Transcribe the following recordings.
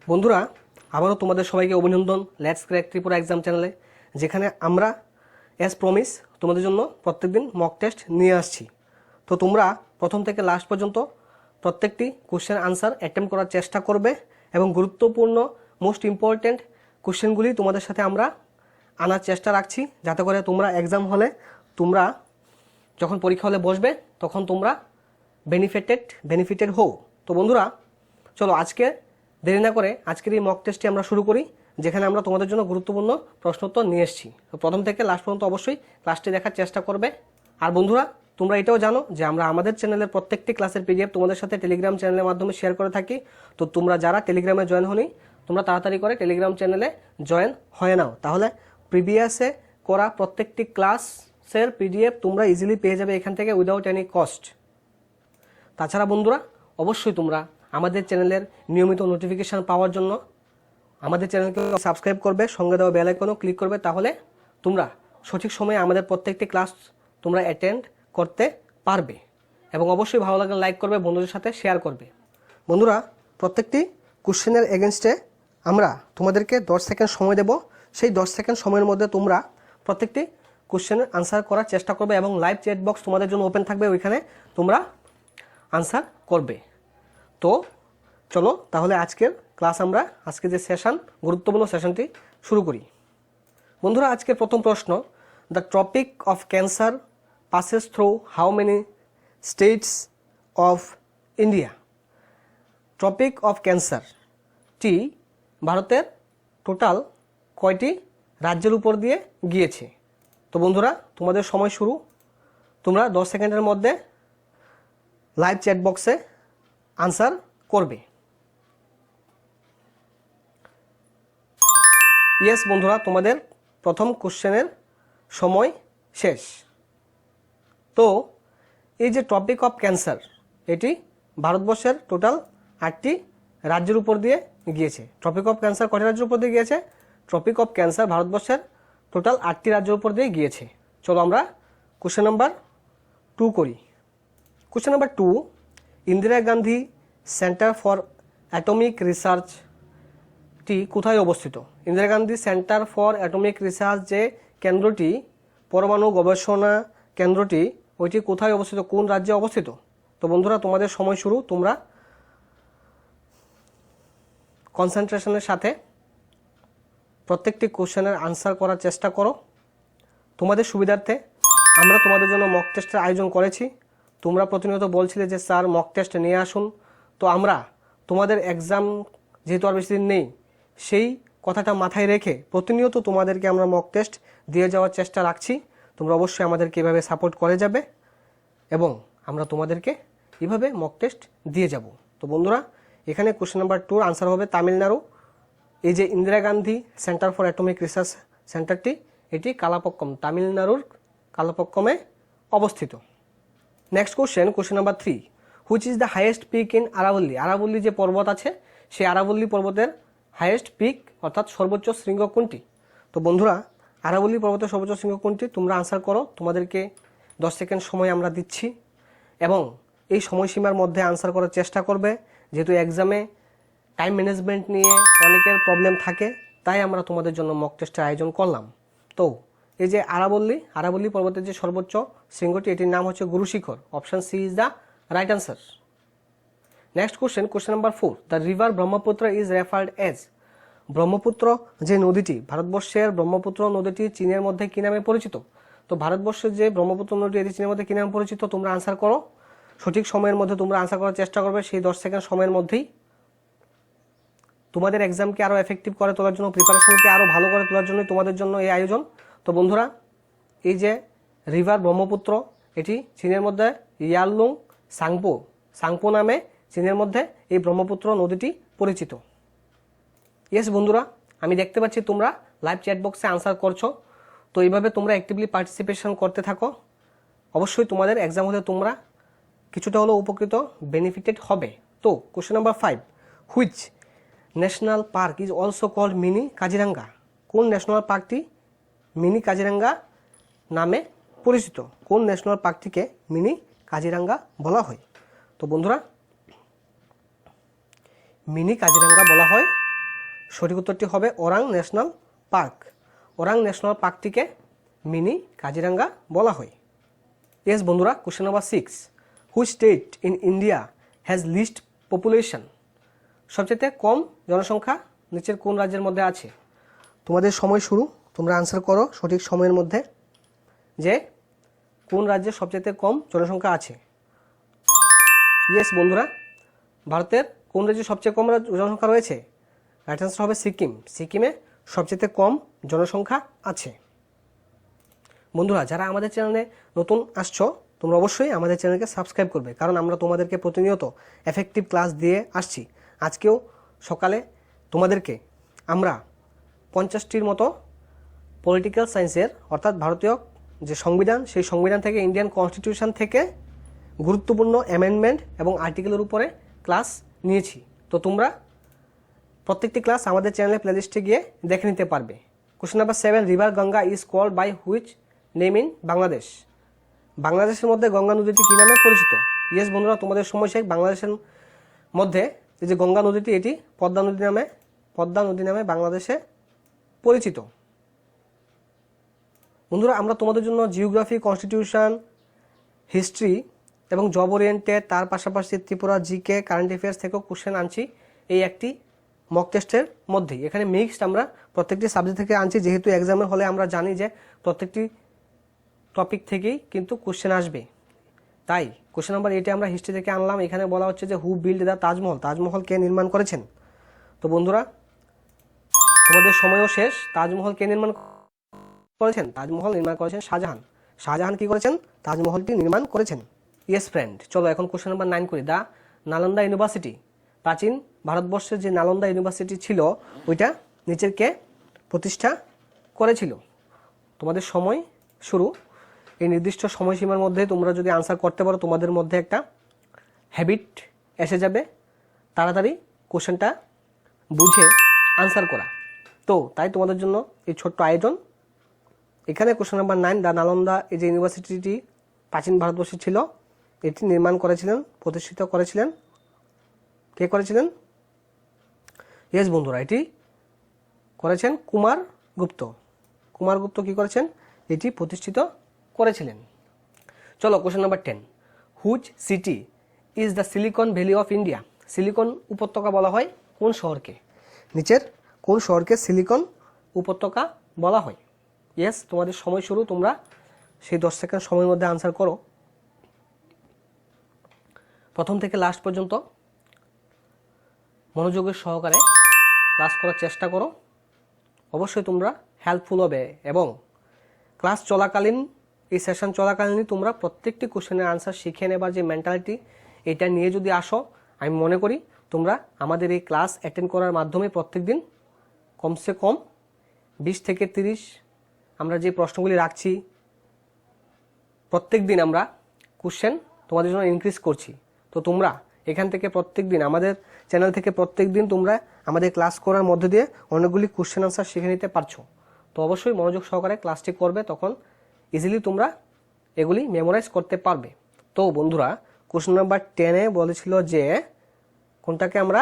বন্ধুরা, আবারও তোমাদের সবাইকে অভিনন্দন লেটস ক্র্যাক ত্রিপুরা এক্সাম চ্যানেলে, যেখানে আমরা অ্যাজ প্রমিস তোমাদের জন্য প্রত্যেকদিন মক টেস্ট নিয়ে আসছি। তো তোমরা প্রথম থেকে লাস্ট পর্যন্ত প্রত্যেকটি কোশ্চেন আনসার অ্যাটেম্প করার চেষ্টা করবে এবং গুরুত্বপূর্ণ মোস্ট ইম্পর্ট্যান্ট কোশ্চেনগুলি তোমাদের সাথে আমরা আনার চেষ্টা রাখছি, যাতে করে তোমরা এক্সাম হলে তোমরা যখন পরীক্ষা হলে বসবে তখন তোমরা বেনিফিটেড হও। তো বন্ধুরা, চলো আজকে দেরি না করে আজকের এই মক টেস্টটি আমরা শুরু করি, যেখানে আমরা তোমাদের জন্য গুরুত্বপূর্ণ প্রশ্নোত্তর নিয়ে এসেছি। তো প্রথম থেকে লাস্ট পর্যন্ত অবশ্যই ক্লাসটি দেখার চেষ্টা করবে। আর বন্ধুরা, তোমরা এটাও জানো যে আমরা আমাদের চ্যানেলের প্রত্যেকটি ক্লাসের পিডিএফ তোমাদের সাথে টেলিগ্রাম চ্যানেলের মাধ্যমে শেয়ার করে থাকি। তো তোমরা যারা টেলিগ্রামে জয়েন হনি, তোমরা তাড়াতাড়ি করে টেলিগ্রাম চ্যানেলে জয়েন হয়ে নাও, তাহলে প্রিভিয়াসে করা প্রত্যেকটি ক্লাসের পিডিএফ তোমরা ইজিলি পেয়ে যাবে এখান থেকে উইদাউট এনি কস্ট। তাছাড়া বন্ধুরা, অবশ্যই তোমরা আমাদের চ্যানেলের নিয়মিত নোটিফিকেশান পাওয়ার জন্য আমাদের চ্যানেলকে সাবস্ক্রাইব করবে, সঙ্গে দেওয়া বেল আইকনও ক্লিক করবে, তাহলে তোমরা সঠিক সময়ে আমাদের প্রত্যেকটি ক্লাস তোমরা অ্যাটেন্ড করতে পারবে। এবং অবশ্যই ভালো লাগলে লাইক করবে, বন্ধুদের সাথে শেয়ার করবে। বন্ধুরা, প্রত্যেকটি কোশ্চেনের এগেনস্টে আমরা তোমাদেরকে 10 সেকেন্ড সময় দেব। সেই 10 সেকেন্ড সময়ের মধ্যে তোমরা প্রত্যেকটি কোশ্চেনের আনসার করার চেষ্টা করবে এবং লাইভ চ্যাট বক্স তোমাদের জন্য ওপেন থাকবে, ওইখানে তোমরা আনসার করবে। তো চলো তাহলে আজকের ক্লাস আমরা আজকে যে সেশন, গুরুত্বপূর্ণ সেশনটি শুরু করি। বন্ধুরা, আজকের প্রথম প্রশ্ন, the topic of cancer passes through how many states of India? Topic of ক্যান্সারটি ভারতের টোটাল কয়টি রাজ্যের উপর দিয়ে গিয়েছে? তো বন্ধুরা, তোমাদের সময় শুরু। তোমরা 10 সেকেন্ডের মধ্যে লাইভ চ্যাট বক্সে আনসার করবে। ইয়েস বন্ধুরা, তোমাদের প্রথম কোশ্চেনের সময় শেষ। তো এই যে টপিক অফ ক্যান্সার, এটি ভারতবর্ষের টোটাল 8টি রাজ্যের উপর দিয়ে গিয়েছে। টপিক অফ ক্যান্সার কয়টি রাজ্যের উপর দিয়ে গিয়েছে? টপিক অফ ক্যান্সার ভারতবর্ষের টোটাল 8টি রাজ্যের উপর দিয়ে গিয়েছে। চলো আমরা কোশ্চেন নাম্বার 2 করি। Question number 2, Indira Gandhi centre for atomic রিসার্চটি কোথায় অবস্থিত? Indira Gandhi centre for atomic research যে কেন্দ্রটি, পরমাণু গবেষণা কেন্দ্রটি, ওইটি কোথায় অবস্থিত, কোন রাজ্যে অবস্থিত? তো বন্ধুরা, তোমাদের সময় শুরু। তোমরা কনসেন্ট্রেশনের সাথে প্রত্যেকটি কোশ্চেনের আনসার করার চেষ্টা করো। তোমাদের সুবিধার্থে আমরা তোমাদের জন্য মক টেস্টের আয়োজন করেছি। তোমরা প্রতিনিয়ত বলছিলে যে স্যার মক টেস্ট নিয়ে আসুন। তো আমরা তোমাদের এক্সাম যেহেতু আর বেশি দিন নেই, সেই কথাটা মাথায় রেখে প্রতিনিয়ত তোমাদেরকে আমরা মক টেস্ট দিয়ে যাওয়ার চেষ্টা রাখছি। তোমরা অবশ্যই আমাদেরকে এভাবে সাপোর্ট করে যাবে এবং আমরা তোমাদেরকে এভাবে মক টেস্ট দিয়ে যাব। তো বন্ধুরা, এখানে কোশ্চেন নাম্বার 2 আনসার হবে তামিলনাড়ু। এই যে Indira Gandhi centre for atomic research সেন্টারটি, এটি কালাপক্কম, তামিলনাড়ুর কালাপক্কমে অবস্থিত। Next question number 3, which is the highest peak in আরাবল্লী? আরাবল্লী যে পর্বত আছে, সেই আরাবল্লী পর্বতের হাইয়েস্ট পিক অর্থাৎ সর্বোচ্চ শৃঙ্গ কোনটি? তো বন্ধুরা, আরাবল্লী পর্বতের সর্বোচ্চ শৃঙ্গ কোনটি? তোমরা আনসার করো। তোমাদেরকে 10 সেকেন্ড সময় আমরা দিচ্ছি এবং এই সময়সীমার মধ্যে আনসার করার চেষ্টা করবে। যেহেতু এক্সামে টাইম ম্যানেজমেন্ট নিয়ে অনেকের প্রবলেম থাকে, তাই আমরা তোমাদের জন্য মক টেস্টের আয়োজন করলাম। তো এই যে আরাবল্লী পর্বতের যে সর্বোচ্চ শৃঙ্গটি, এটির নাম হচ্ছে Guru Shikhar. Option C is the right answer. Next question number 4, the river Brahmaputra is referred as? Brahmaputra যে নদীটি, ভারতবর্ষের ব্রহ্মপুত্র নদীটি চীনের মধ্যে কী নামে পরিচিত? তো ভারতবর্ষের যে ব্রহ্মপুত্র নদী, এটি চীনের মধ্যে কী নামে পরিচিত? তোমরা আনসার করো। সঠিক সময়ের মধ্যে তোমরা আনসার করার চেষ্টা করবে, সেই 10 সেকেন্ড সময়ের মধ্যেই। তোমাদের এক্সামকে আরও এফেক্টিভ করে তোলার জন্য, প্রিপারেশনকে আরও ভালো করে তোলার জন্যই তোমাদের জন্য এই আয়োজন। তো বন্ধুরা, এই যে রিভার ব্রহ্মপুত্র, এটি চীনের মধ্যে ইয়ারলুং সাংপো নামে চীনের মধ্যে এই ব্রহ্মপুত্র নদীটি পরিচিত। ইয়েস বন্ধুরা, আমি দেখতে পাচ্ছি তোমরা লাইভ চ্যাট বক্সে আনসার করছো। তো এইভাবে তোমরা অ্যাক্টিভলি পার্টিসিপেশন করতে থাকো। অবশ্যই তোমাদের এক্সাম হলে তোমরা কিছুটা হলেও উপকৃত, বেনিফিটেড হবে। তো question number 5, which national park is also called mini Kaziranga? কোন ন্যাশনাল পার্কটি মিনি কাজিরাঙ্গা নামে পরিচিত? কোন ন্যাশনাল পার্কটিকে মিনি কাজিরাঙ্গা বলা হয়? তো বন্ধুরা, মিনি কাজিরাঙ্গা বলা হয় সঠিক উত্তরটি হবে Orang national park. Orang national পার্কটিকে মিনি কাজিরাঙ্গা বলা হয়। ইয়েস বন্ধুরা, question number 6, which state in India has least population? সবচেয়ে কম জনসংখ্যা নিচের কোন রাজ্যের মধ্যে আছে? তোমাদের সময় শুরু, তোমরা আনসার করো সঠিক সময়ের মধ্যে যে কোন রাজ্যে সবচেয়ে কম জনসংখ্যা আছে। ইয়েস বন্ধুরা, ভারতের কোন রাজ্যে সবচেয়ে কম জনসংখ্যা রয়েছে? রাইট আনসার হবে সিকিম। সিকিমে সবচেয়ে কম জনসংখ্যা আছে। বন্ধুরা, যারা আমাদের চ্যানেলে নতুন আসছো তোমরা অবশ্যই আমাদের চ্যানেলকে সাবস্ক্রাইব করবে, কারণ আমরা তোমাদেরকে প্রতিনিয়ত এফেক্টিভ ক্লাস দিয়ে আসছি। আজকেও সকালে তোমাদেরকে আমরা 50টির মতো পলিটিক্যাল সায়েন্সের অর্থাৎ ভারতীয় যে সংবিধান, সেই সংবিধান থেকে ইন্ডিয়ান কনস্টিটিউশন থেকে গুরুত্বপূর্ণ অ্যামেন্ডমেন্ট এবং আর্টিকেলের উপরে ক্লাস নিয়েছি। তো তোমরা প্রত্যেকটি ক্লাস আমাদের চ্যানেলে প্লেলিস্টে গিয়ে দেখে নিতে পারবে। Question number 7, river Ganga is called by which name in Bangladesh? বাংলাদেশের মধ্যে গঙ্গা নদীটি কী নামে পরিচিত? ইয়েস বন্ধুরা, তোমাদের সময় শেষ। বাংলাদেশের মধ্যে এই যে গঙ্গা নদীটি, এটি পদ্মা নদী নামে বাংলাদেশে পরিচিত। বন্ধুরা, আমরা তোমাদের জন্য জিওগ্রাফি, কনস্টিটিউশন, হিস্ট্রি এবং জব ওরিয়েন্টেড, তার পাশাপাশি ত্রিপুরা জিকে, কারেন্ট অ্যাফেয়ার্স থেকেও কোশ্চেন আনছি এই একটি মক টেস্টের মধ্যেই। এখানে মিক্সড আমরা প্রত্যেকটি সাবজেক্ট থেকে আনছি, যেহেতু এক্সামের হলে আমরা জানি যে প্রত্যেকটি টপিক থেকেই কিন্তু কোশ্চেন আসবে। তাই কোশ্চেন নাম্বার 8 আমরা হিস্ট্রি থেকে আনলাম। এখানে বলা হচ্ছে যে who build the Taj Mahal? Taj Mahal কে নির্মাণ করেছেন? তো বন্ধুরা, তোমাদের সময়ও শেষ। তাজমহল কে নির্মাণ করেছেন? তাজমহল নির্মাণ করেছেন শাহজাহান। শাহজাহান কি করেছেন? তাজমহলটি নির্মাণ করেছেন। ইয়েস ফ্রেন্ড, চলো এখন কোশ্চেন নাম্বার 9 করি। দ্য নালন্দা ইউনিভার্সিটি, প্রাচীন ভারতবর্ষের যে নালন্দা ইউনিভার্সিটি ছিল ওইটা নিচের কে প্রতিষ্ঠা করেছিল? তোমাদের সময় শুরু। এই নির্দিষ্ট সময়সীমার মধ্যে তোমরা যদি আনসার করতে পারো, তোমাদের মধ্যে একটা হ্যাবিট এসে যাবে তাড়াতাড়ি কোশ্চেনটা বুঝে আনসার করা। তো তাই তোমাদের জন্য এই ছোট্ট আয়োজন। এখানে কোশ্চেন নাম্বার 9, দ্য নালন্দা এই যে ইউনিভার্সিটিটি প্রাচীন ভারতবর্ষে ছিল, এটি নির্মাণ করেছিলেন, প্রতিষ্ঠিত করেছিলেন কে করেছিলেন? ইয়েস বন্ধুরা, এটি করেছেন কুমার গুপ্ত। কুমার গুপ্ত কি করেছেন? এটি প্রতিষ্ঠিত করেছিলেন। চলো question number 10, which city is the silicon valley of India? Silicon উপত্যকা বলা হয় কোন শহরকে? নিচের কোন শহরকে সিলিকন উপত্যকা বলা হয়? ইয়েস, তোমাদের সময় শুরু। তোমরা সেই 10 সেকেন্ড সময়ের মধ্যে আনসার করো। প্রথম থেকে লাস্ট পর্যন্ত মনোযোগের সহকারে ক্লাস করার চেষ্টা করো। অবশ্যই তোমরা হেল্পফুল হবে এবং ক্লাস চলাকালীন, এই সেশন চলাকালীনই তোমরা প্রত্যেকটি কোশ্চেনের আনসার শিখে নেবার যে মেন্টালিটি, এটা নিয়ে যদি আসো, আমি মনে করি তোমরা আমাদের এই ক্লাস অ্যাটেন্ড করার মাধ্যমে প্রত্যেক দিন কমসে কম 20 থেকে 30 আমরা যে প্রশ্নগুলি রাখছি, প্রত্যেক দিন আমরা কোশ্চেন তোমাদের জন্য ইনক্রিজ করছি। তো তোমরা এখান থেকে প্রত্যেক দিন আমাদের চ্যানেল থেকে প্রত্যেক দিন তোমরা আমাদের ক্লাস করার মধ্যে দিয়ে অনেকগুলি কোশ্চেন আনসার শিখে নিতে পারছো। তো অবশ্যই মনোযোগ সহকারে ক্লাসটি করবে, তখন ইজিলি তোমরা এগুলি মেমোরাইজ করতে পারবে। তো বন্ধুরা, কোশ্চেন নাম্বার 10 বলেছিল যে কোনটাকে আমরা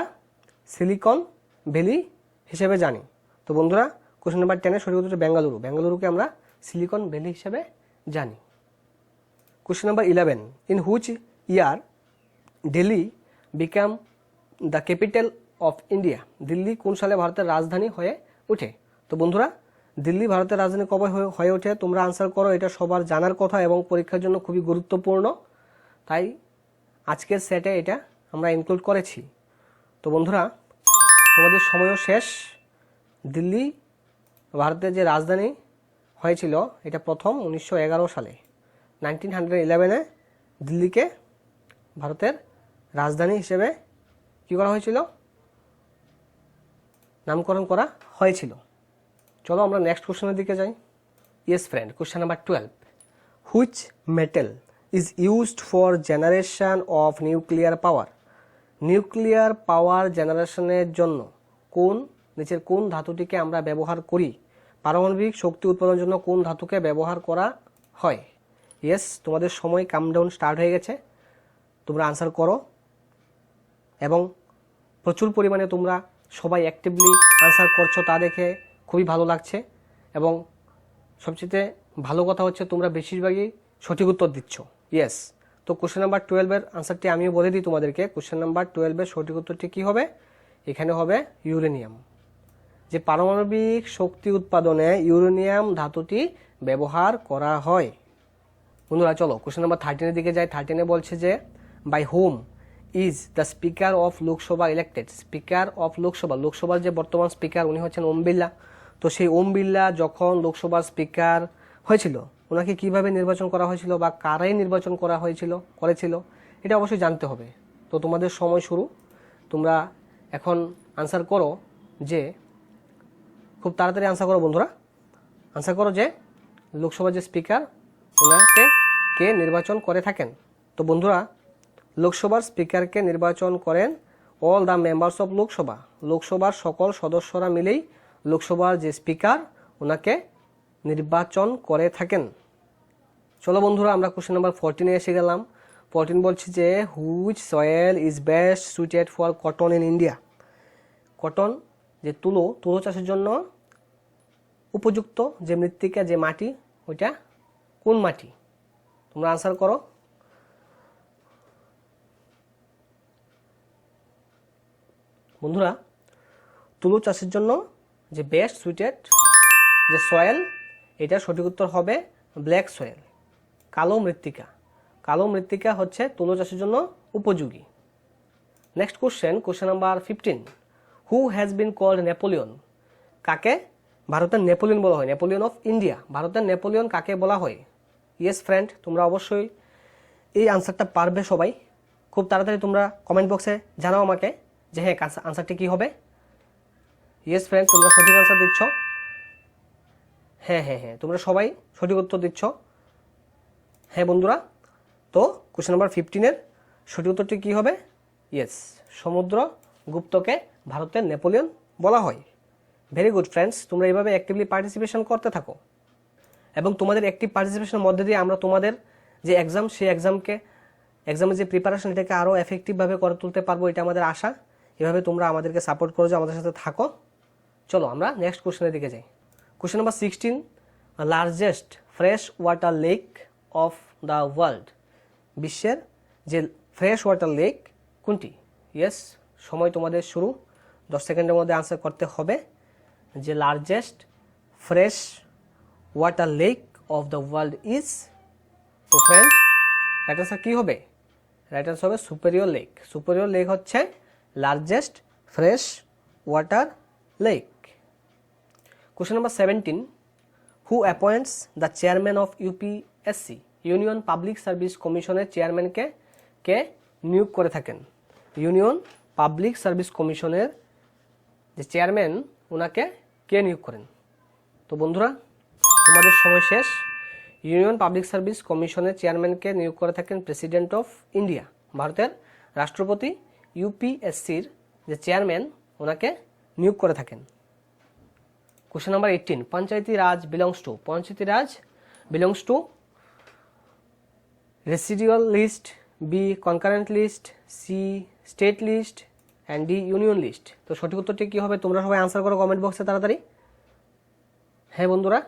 সিলিকন ভ্যালি হিসেবে জানি। তো বন্ধুরা, কোশ্চেন নাম্বার 10 সঠিক উত্তর বেঙ্গালুরু। বেঙ্গালুরুকে আমরা সিলিকন ভ্যালি হিসেবে জানি। Question number 11, in which year Delhi become the capital of India? Delhi কোন সালে ভারতের রাজধানী হয়ে ওঠে? তো বন্ধুরা, দিল্লি ভারতের রাজধানী কবে হয়ে ওঠে তোমরা আনসার করো। এটা সবার জানার কথা এবং পরীক্ষার জন্য খুবই গুরুত্বপূর্ণ, তাই আজকের সেটে এটা আমরা ইনক্লুড করেছি। তো বন্ধুরা, তোমাদের সময়ও শেষ। দিল্লি ভারতের যে রাজধানী হয়েছিল এটা প্রথম 1911 সালে, 1911 দিল্লিকে ভারতের রাজধানী হিসেবে কী করা হয়েছিল? নামকরণ করা হয়েছিল। চলো আমরা নেক্সট কোশ্চেনের দিকে যাই। Yes friend, question number 12, which metal is used for generation of nuclear power? Nuclear power জেনারেশনের জন্য নিচের কোন ধাতুটিকে আমরা ব্যবহার করি? পারমাণবিক শক্তি উৎপাদনের জন্য কোন ধাতুকে ব্যবহার করা হয়? ইয়েস, তোমাদের সময় কাউন্টডাউন স্টার্ট হয়ে গেছে। তোমরা আনসার করো এবং প্রচুর পরিমাণে তোমরা সবাই অ্যাক্টিভলি আনসার করছো তা দেখে খুবই ভালো লাগছে, এবং সবচেয়ে ভালো কথা হচ্ছে তোমরা বেশিরভাগই সঠিক উত্তর দিচ্ছ। ইয়েস, তো কোশ্চেন নাম্বার 12-এর আনসারটি আমিও বলে দিই তোমাদেরকে। কোশ্চেন নাম্বার 12-এর সঠিক উত্তরটি কী হবে? এখানে হবে ইউরেনিয়াম। যে পারমাণবিক শক্তি উৎপাদনে ইউরেনিয়াম ধাতুটি ব্যবহার করা হয়। বন্ধুরা চলো কোশ্চেন নাম্বার 13-এর দিকে যাই। 13-এ বলছে যে by whom is the speaker of Lok Sabha elected. Speaker of Lok Sabha, লোকসভার যে বর্তমান স্পিকার উনি হচ্ছেন ওম বিড়লা। তো সেই ওম বিড়লা যখন লোকসভার স্পিকার হয়েছিল ওনাকে কিভাবে নির্বাচন করা হয়েছিল বা কারাই নির্বাচন করেছিল এটা অবশ্যই জানতে হবে। তো তোমাদের সময় শুরু, তোমরা এখন আনসার করো, যে খুব তাড়াতাড়ি আনসার করো বন্ধুরা। আনসার করো যে লোকসভার যে স্পিকার ওনাকে কে নির্বাচন করে থাকেন। তো বন্ধুরা লোকসভার স্পিকারকে নির্বাচন করেন all the members of Lok Sabha. লোকসভার সকল সদস্যরা মিলেই লোকসভার যে স্পিকার ওনাকে নির্বাচন করে থাকেন। চলো বন্ধুরা আমরা কোশ্চেন নাম্বার 14-এ এসে গেলাম। 14 বলছি যে which soil is best suited for cotton in India. Cotton যে তুলো চাষের জন্য উপযুক্ত যে মৃত্তিকা, যে মাটি, ওইটা কোন মাটি? তোমরা আনসার করো। বন্ধুরা তুলো চাষের জন্য যে বেস্ট সুইটেড যে সয়েল, এটা সঠিক উত্তর হবে ব্ল্যাক সয়েল, কালো মৃত্তিকা। কালো মৃত্তিকা হচ্ছে তুলো চাষের জন্য উপযোগী। Next question number 15। Who has been called Napoleon. কাকে ভারতের নেপোলিয়ন বলা হয়? Napoleon of India. ভারতের নেপোলিয়ন কাকে বলা হয়? ইয়েস ফ্রেন্ড, তোমরা অবশ্যই এই আনসারটা পারবে সবাই। খুব তাড়াতাড়ি তোমরা কমেন্ট বক্সে জানাও আমাকে যে হ্যাঁ আনসারটি কী হবে। ইয়েস ফ্রেন্ড, তোমরা সঠিক আনসার দিচ্ছ। হ্যাঁ, তোমরা সবাই সঠিক উত্তর দিচ্ছ। হ্যাঁ বন্ধুরা, তো কোশ্চেন নাম্বার 15-এর সঠিক উত্তরটি কী হবে? ইয়েস, সমুদ্রগুপ্তকে ভারতের নেপোলিয়ন বলা হয়। ভেরি গুড ফ্রেন্ডস, তোমরা এইভাবে অ্যাক্টিভলি পার্টিসিপেশন করতে থাকো, এবং তোমাদের অ্যাক্টিভ পার্টিসিপেশনের মধ্যে দিয়ে আমরা তোমাদের যে এক্সাম, সেই এক্সামের যে প্রিপারেশন, এটাকে আরও এফেক্টিভভাবে করে তুলতে পারবো, এটা আমাদের আশা। এভাবে তোমরা আমাদেরকে সাপোর্ট করো, যে আমাদের সাথে থাকো। চলো আমরা নেক্সট কোশ্চেনের দিকে যাই। Question number 16, largest fresh water lake of the world. বিশ্বের যে ফ্রেশ ওয়াটার লেক কোনটি? ইয়েস, সময় তোমাদের শুরু, 10 সেকেন্ডের মধ্যে আনসার করতে হবে যে largest fresh water lake of the world is. তো ফ্রেন্ড রাইট আনসার কী হবে? রাইট আনসার হবে সুপেরিয়র লেক। সুপেরিয়র লেক হচ্ছে largest fresh water lake. Question number 17, who অ্যাপয়েন্টস the chairman of UPSC. Union public service কমিশনের চেয়ারম্যানকে কে নিয়োগ করে থাকেন? Union public service কমিশনের যে চেয়ারম্যান ওনাকে কে নিয়োগ করেন? তো বন্ধুরা তোমাদের সময় শেষ। ইউনিয়ন পাবলিক সার্ভিস কমিশনের চেয়ারম্যানকে নিয়োগ করে থাকেন প্রেসিডেন্ট অফ ইন্ডিয়া, ভারতের রাষ্ট্রপতি। ইউপিএসসির যে চেয়ারম্যান ওনাকে নিয়োগ করে থাকেন। Question number 18, Panchayati Raj belongs to residual list, B concurrent list, C state list and D union list. তো সঠিক উত্তরটি কী হবে? তোমরা সবাই আনসার করো কমেন্ট বক্সে তাড়াতাড়ি। হ্যাঁ বন্ধুরা,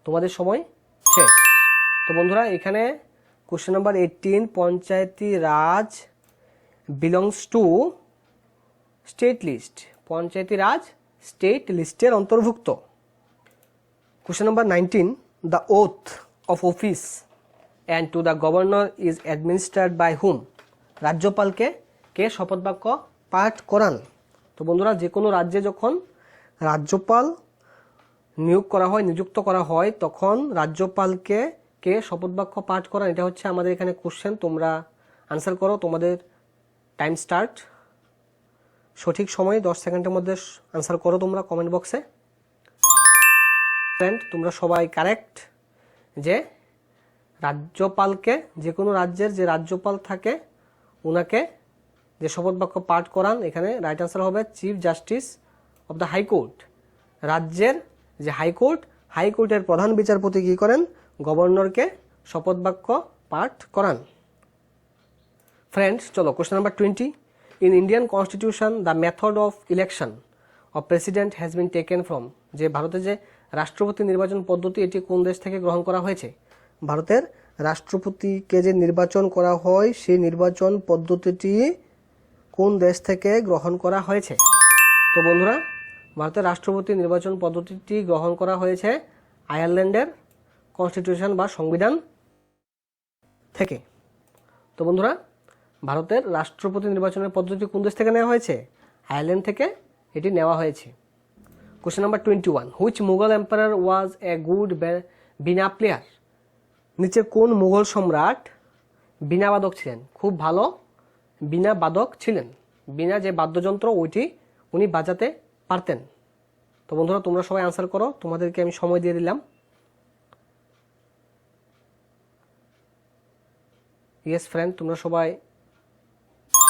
তোমাদের সময় শেষ। তো বন্ধুরা এখানে question number 18, Panchayati Raj belongs to state list, Panchayati Raj state লিস্টের অন্তর্ভুক্ত। Question number 19, the oath of office and to the governor is administered by whom. রাজ্যপালকে কে শপথ বাক্য পাঠ করান? তো বন্ধুরা যে কোনো রাজ্যে যখন রাজ্যপাল নিযুক্ত করা হয় তখন রাজ্যপালকে কে শপথ বাক্য পাঠ করান, এটা হচ্ছে আমাদের এখানে কোশ্চেন। তোমরা আনসার করো, তোমাদের টাইম স্টার্ট। সঠিক সময় 10 সেকেন্ডের মধ্যে আনসার করো তোমরা কমেন্ট বক্সে। ফ্রেন্ড তোমরা সবাই কারেক্ট, যে রাজ্যপালকে, যে কোনো রাজ্যের যে রাজ্যপাল থাকে ওনাকে যে শপথ বাক্য পাঠ করান, এখানে রাইট আনসার হবে chief justice of the high court. রাজ্যের যে হাইকোর্টের প্রধান বিচারপতি কী করেন? গভর্নরকে শপথ বাক্য পাঠ করান। ফ্রেন্ডস চলো question number 20, in Indian constitution the method of election of president has been taken from, যে ভারতের যে রাষ্ট্রপতি নির্বাচন পদ্ধতি এটি কোন দেশ থেকে গ্রহণ করা হয়েছে? ভারতের রাষ্ট্রপতিকে যে নির্বাচন করা হয় সেই নির্বাচন পদ্ধতিটি কোন দেশ থেকে গ্রহণ করা হয়েছে? তো বন্ধুরা, ভারতের রাষ্ট্রপতি নির্বাচন পদ্ধতিটি গ্রহণ করা হয়েছে আয়ারল্যান্ডের কনস্টিটিউশন বা সংবিধান থেকে। তো বন্ধুরা, ভারতের রাষ্ট্রপতি নির্বাচনের পদ্ধতি কোন দেশ থেকে নেওয়া হয়েছে? আয়ারল্যান্ড থেকে এটি নেওয়া হয়েছে। Question number 21, which Mughal empire was a good veena player? নিচের কোন মুঘল সম্রাট বীণা বাদক ছিলেন? খুব ভালো বীণা বাদক ছিলেন। বীণা যে বাদ্যযন্ত্র ওইটি উনি বাজাতে পারতেন। তো বন্ধুরা, তোমরা সবাই আনসার করো, তোমাদেরকে আমি সময় দিয়ে দিলাম। ইয়েস ফ্রেন্ড, তোমরা সবাই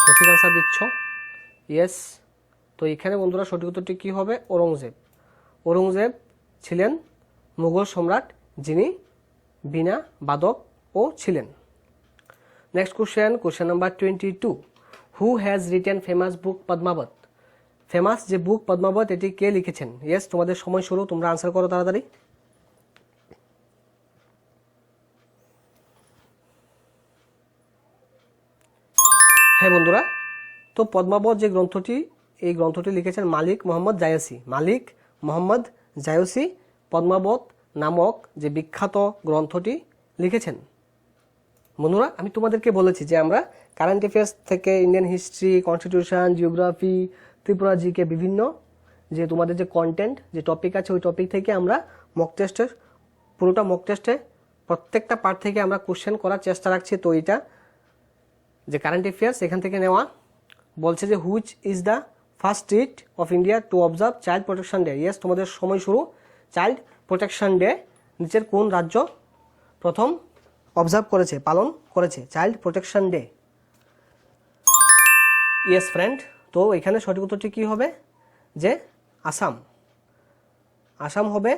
সঠিক আনসার দিচ্ছ। ইয়েস, তো এখানে বন্ধুরা সঠিক উত্তরটি কী হবে? ঔরঙ্গজেব। ঔরঙ্গজেব ছিলেন মুঘল সম্রাট যিনি বীণা বাদকও ছিলেন। Next question number 22, who has written famous book Padmaavat? Famous যে বুক পদ্মাবত এটি কে লিখেছেন? ইয়েস, তোমাদের সময় শুরু, তোমরা আনসার করো তাড়াতাড়ি। হ্যাঁ বন্ধুরা, তো পদ্মাবত যে গ্রন্থটি, এই গ্রন্থটি লিখেছেন মালিক মোহাম্মদ জায়সি। মালিক মোহাম্মদ জায়সি পদ্মাবত নামক যে বিখ্যাত গ্রন্থটি লিখেছেন। বন্ধুরা, আমি তোমাদেরকে বলেছি যে আমরা কারেন্ট অ্যাফেয়ার্স থেকে Indian history, constitution, geography, Tripura GK বিভিন্ন যে তোমাদের যে কন্টেন্ট যে টপিক আছে ওই টপিক থেকে আমরা মক টেস্টের পুরোটা মক টেস্টে প্রত্যেকটা পার্ট থেকে আমরা কোশ্চেন করার চেষ্টা রাখছি। তো এইটা যে কারেন্ট অ্যাফেয়ার্স এখান থেকে নেওয়া। বলছে যে which is the first state of India to observe child protection day? Yes, তোমাদের সময় শুরু। চাইল্ড প্রোটেকশন ডে নিচের কোন রাজ্য প্রথম অবজার্ভ করেছে, পালন করেছে child protection day? Yes friend, তো এখানে সঠিক উত্তরটি কী হবে? যে আসাম। আসাম হবে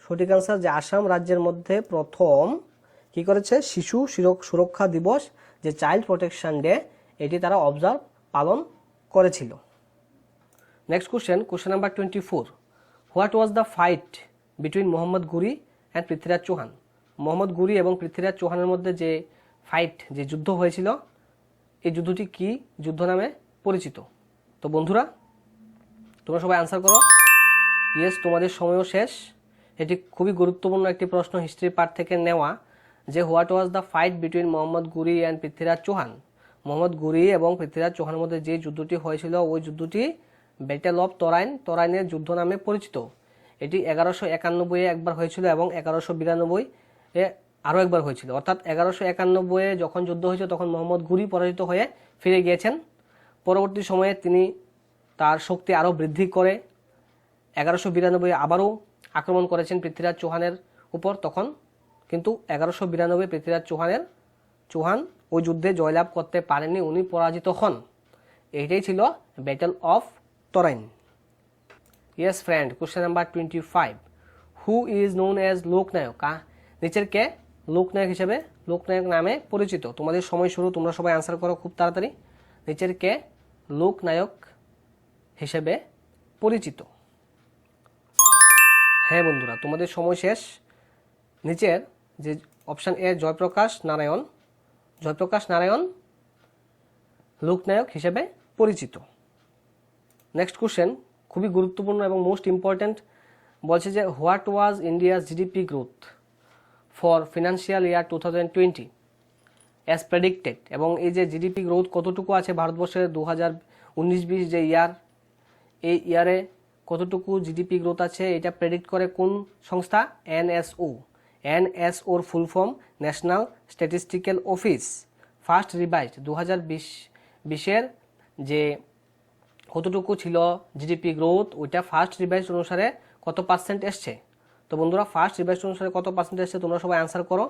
সঠিক আনসার। যে আসাম রাজ্যের মধ্যে প্রথম কি করেছে, শিশু সুরক্ষা দিবস যে চাইল্ড প্রোটেকশন ডে এটি তারা অবজার্ভ পালন করেছিল। Next question number 24, what was the fight between Mohammad Ghori and Prithviraj Chauhan? Mohammad Ghori এবং পৃথ্বীরাজ চৌহানের মধ্যে যে ফাইট যে যুদ্ধ হয়েছিল এই যুদ্ধটি কি যুদ্ধ নামে পরিচিত? তো বন্ধুরা, তোমরা সবাই আনসার করো। ইয়েস, তোমাদের সময়ও শেষ। এটি খুবই গুরুত্বপূর্ণ একটি প্রশ্ন হিস্ট্রি পার্ট থেকে নেওয়া, যে what was the fight between Mohammad Ghori and Prithviraj Chauhan? Mohammad Ghori এবং পৃথ্বীরাজ চৌহানের মধ্যে যে যুদ্ধটি হয়েছিল ওই যুদ্ধটি ব্যাটেল অফ তরাইনের যুদ্ধ নামে পরিচিত। এটি 1191-এ একবার হয়েছিল এবং 1192-এ আরও একবার হয়েছিল। অর্থাৎ 1191-এ যখন যুদ্ধ হয়েছিল তখন মোহাম্মদ গুরি পরাজিত হয়ে ফিরে গিয়েছেন। পরবর্তী সময়ে তিনি তার শক্তি আরও বৃদ্ধি করে 1192-এ আবারও আক্রমণ করেছেন পৃথ্বীরাজ চৌহানের উপর। তখন কিন্তু 1192 পৃথ্বীরাজ চৌহান ওই যুদ্ধে জয়লাভ করতে পারেননি, উনি পরাজিত হন। এইটাই ছিল battle of Tarain. Yes friend, question number 25, who is known as Loknayak? নিচের কে লোকনায়ক হিসেবে লোকনায়ক নামে পরিচিত? তোমাদের সময় শুরু, তোমরা সবাই আনসার করো খুব তাড়াতাড়ি। নিচের কে লোকনায়ক হিসেবে পরিচিত? হ্যাঁ বন্ধুরা, তোমাদের সময় শেষ। নিচের যে অপশান এ জয়প্রকাশ নারায়ণ লোকনায়ক হিসেবে পরিচিত। নেক্সট কোশ্চেন খুবই গুরুত্বপূর্ণ এবং মোস্ট ইম্পর্ট্যান্ট। বলছে যে what was India's GDP growth for financial year 2020 as predicted? এবং এই যে জিডিপি গ্রোথ কতটুকু আছে ভারতবর্ষের 2019-20 যে ইয়ার, এই ইয়ারে কতটুকু জিডিপি গ্রোথ আছে এটা প্রেডিক্ট করে কোন সংস্থা? এনএসওর full form national statistical office. First revised 2020-এর যে কতটুকু ছিল জিডিপি গ্রোথ ওইটা ফার্স্ট রিভাইজ অনুসারে কত পার্সেন্ট এসছে? তো বন্ধুরা, ফার্স্ট রিভাইজ অনুসারে কত পার্সেন্ট এসছে তোমরা সবাই আনসার করো।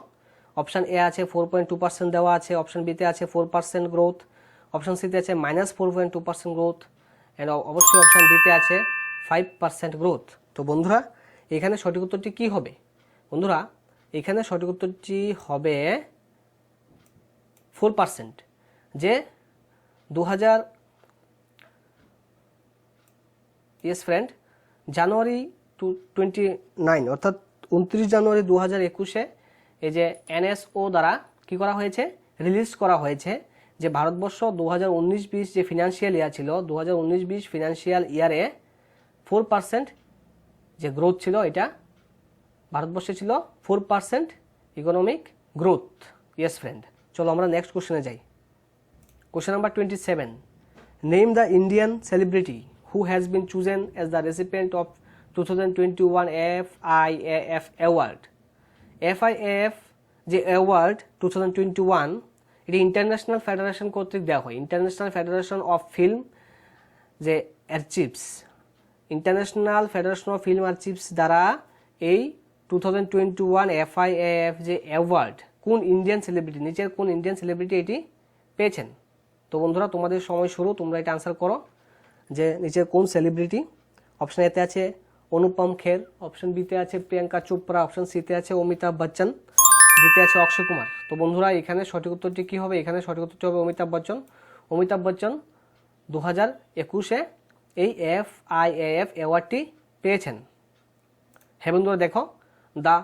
অপশান এ আছে 4.2% দেওয়া আছে, অপশান বিতে আছে 4% গ্রোথ, অপশান সিতে আছে -4.2% গ্রোথ, অ্যান্ড অবশ্যই অপশান ডিতে আছে 5% গ্রোথ। তো বন্ধুরা, এখানে সঠিক উত্তরটি কী হবে? বন্ধুরা, এখানে সঠিক উত্তরটি হবে 4%। যে ইয়েস ফ্রেন্ড, জানুয়ারি 29 অর্থাৎ 29 জানুয়ারি 2021 এই যে NSO দ্বারা কি করা হয়েছে, রিলিজ করা হয়েছে যে ভারতবর্ষ 2019-20 যে ফিনান্সিয়াল ইয়ার ছিল, 2019-20 ফিনান্সিয়াল ইয়ারে 4% যে গ্রোথ ছিল, এটা ভারতবর্ষে ছিল 4% ইকোনমিক গ্রোথ। ইয়েস ফ্রেন্ড, চলো আমরা নেক্সট কোশ্চেনে যাই। Question number 27, name the Indian celebrity who has been chosen as the recipient of 2021 FIAF award. FIAF যে অ্যাওয়ার্ড 2021, এটি ইন্টারন্যাশনাল ফেডারেশন কর্তৃক দেওয়া হয়, ইন্টারন্যাশনাল ফেডারেশন অফ ফিল্ম যে আর্চিভস, ইন্টারন্যাশনাল ফেডারেশন অফ ফিল্ম আর্চিভস দ্বারা এই 2021 FIAF যে অ্যাওয়ার্ড কোন ইন্ডিয়ান সেলিব্রিটি, নিচের কোন ইন্ডিয়ান সেলিব্রিটি এটি পেয়েছেন। তো বন্ধুরা তোমাদের সময় শুরু, তোমরা এটা আনসার করো যে নিচের কোন সেলিব্রিটি। অপশন এতে আছে অনুপম খের, অপশন বিতে আছে প্রিয়াঙ্কা চোপড়া, অপশন সিতে আছে অমিতাভ বচ্চন, ডিতে আছে অক্ষয় কুমার। তো বন্ধুরা এখানে সঠিক উত্তরটি কী হবে, এখানে সঠিক উত্তরটি হবে অমিতাভ বচ্চন। অমিতাভ বচ্চন 2021 এই FIAF অ্যাওয়ার্ডটি পেয়েছেন। হ্যাঁ বন্ধুরা দেখো, the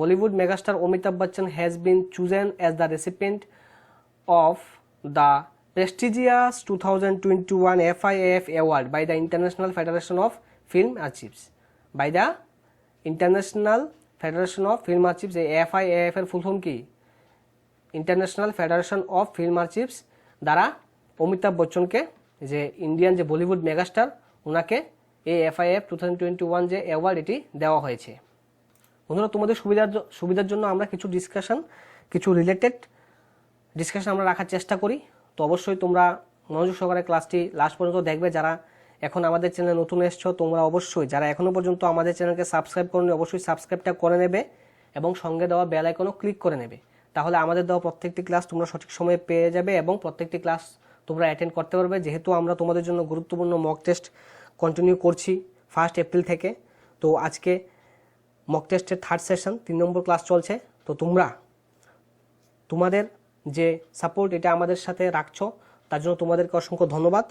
Bollywood megastar Amitabh Bachchan has been chosen as the recipient of the prestigious 2021 FIAF award by the International Federation of Film Archives. By the International Federation of Film Archives, এই FIAF এর ফুল ফর্ম কি, international federation of film আর্চিভস দ্বারা অমিতাভ বচ্চনকে, যে Indian যে Bollywood megastar, ওনাকে এই FIAF 2021 যে অ্যাওয়ার্ড এটি দেওয়া হয়েছে। বন্ধুরা তোমাদের সুবিধার জন্য আমরা কিছু ডিসকাশন, কিছু রিলেটেড ডিসকাশন আমরা রাখার চেষ্টা করি। তো অবশ্যই তোমরা মনোযোগ সহকারে ক্লাসটি লাস্ট পর্যন্ত দেখবে। যারা এখন আমাদের চ্যানেলে নতুন এসছো, তোমরা অবশ্যই যারা এখনও পর্যন্ত আমাদের চ্যানেলকে সাবস্ক্রাইব করোনি, অবশ্যই সাবস্ক্রাইবটা করে নেবে এবং সঙ্গে দেওয়া বেল আইকনও ক্লিক করে নেবে। তাহলে আমাদের দেওয়া প্রত্যেকটি ক্লাস তোমরা সঠিক সময়ে পেয়ে যাবে এবং প্রত্যেকটি ক্লাস তোমরা অ্যাটেন্ড করতে পারবে। যেহেতু আমরা তোমাদের জন্য গুরুত্বপূর্ণ মক টেস্ট কন্টিনিউ করছি 1 এপ্রিল থেকে, তো আজকে মক টেস্টের 3rd সেশন 3 নম্বর ক্লাস চলছে। তো তোমাদের যে সাপোর্ট এটা আমাদের সাথে রাখছো, তার জন্য তোমাদেরকে অসংখ্য ধন্যবাদ।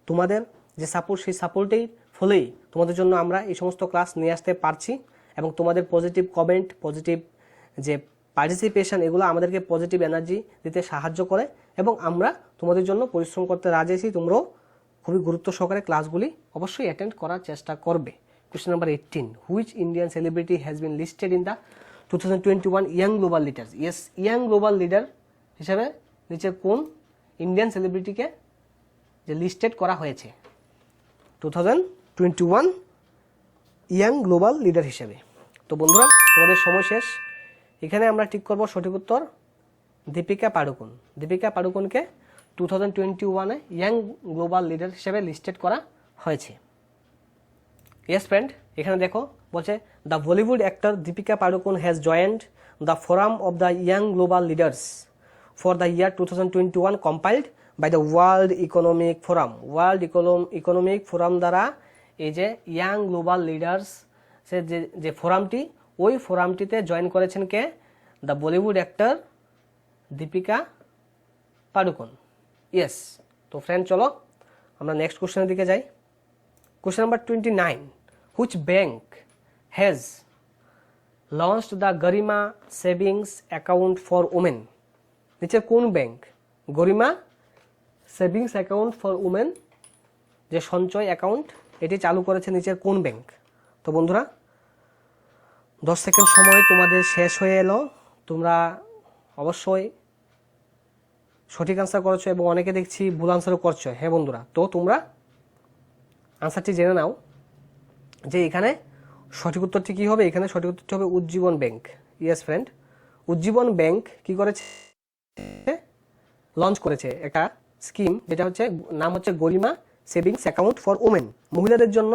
তোমাদের যে সাপোর্ট, সেই সাপোর্টেই ফলেই তোমাদের জন্য আমরা এই সমস্ত ক্লাস নিয়ে আসতে পারছি এবং তোমাদের পজিটিভ কমেন্ট, পজিটিভ যে পার্টিসিপেশন, এগুলো আমাদেরকে পজিটিভ এনার্জি দিতে সাহায্য করে এবং আমরা তোমাদের জন্য পরিশ্রম করতে রাজি আছি। তোমরাও খুবই গুরুত্ব সহকারে ক্লাসগুলি অবশ্যই অ্যাটেন্ড করার চেষ্টা করবে। Question number 18, which Indian celebrity has been listed in the 2021 young global leaders. Yes, young global leader হিসাবে নিচে কোন ইন্ডিয়ান সেলিব্রিটিকে যে লিস্টেড করা হয়েছে 2021 ইয়াং গ্লোবাল লিডার হিসেবে। তো বন্ধুরা তোমাদের সময় শেষ, এখানে আমরা ঠিক করব সঠিক উত্তর দীপিকা পাড়ুকোন। দীপিকা পাড়ুকোনকে 2021 ইয়াং গ্লোবাল লিডার হিসেবে লিস্টেড করা হয়েছে। ইয়েস ফ্রেন্ড, এখানে দেখো বলছে the Bollywood actor Deepika Padukone has joined the forum of the young global leaders for the year 2021 compiled by the World Economic Forum. World Economic Forum দ্বারা এই যে ইয়াং গ্লোবাল লিডার্স যে ফোরামটি, ওই ফোরামটিতে জয়েন করেছেন কে, the Bollywood actor Deepika Padukone. Yes, তো friend চলো আমরা নেক্সট কোশ্চেনের দিকে যাই। Question number 29, which bank has launched the Garima savings account for women. নিচের কোন bank Garima savings account for women যে সঞ্চয় অ্যাকাউন্ট এটি চালু করেছে, নিচের কোন ব্যাংক। তো বন্ধুরা 10 সেকেন্ড সময় তোমাদের শেষ হয়ে এলো। তোমরা অবশ্যই সঠিক আনসার করেছো এবং অনেকে দেখছি ভুল আনসারও করছো। হ্যাঁ বন্ধুরা, তো তোমরা আনসারটি জেনে নাও যে এখানে সঠিক উত্তরটি কী হবে। এখানে সঠিক উত্তরটি হবে Ujjivan bank. Yes friend, Ujjivan bank কি করেছে, লঞ্চ করেছে একটা স্কিম, যেটা হচ্ছে নাম হচ্ছে গরিমা সেভিংস অ্যাকাউন্ট ফর ওমেন। মহিলাদের জন্য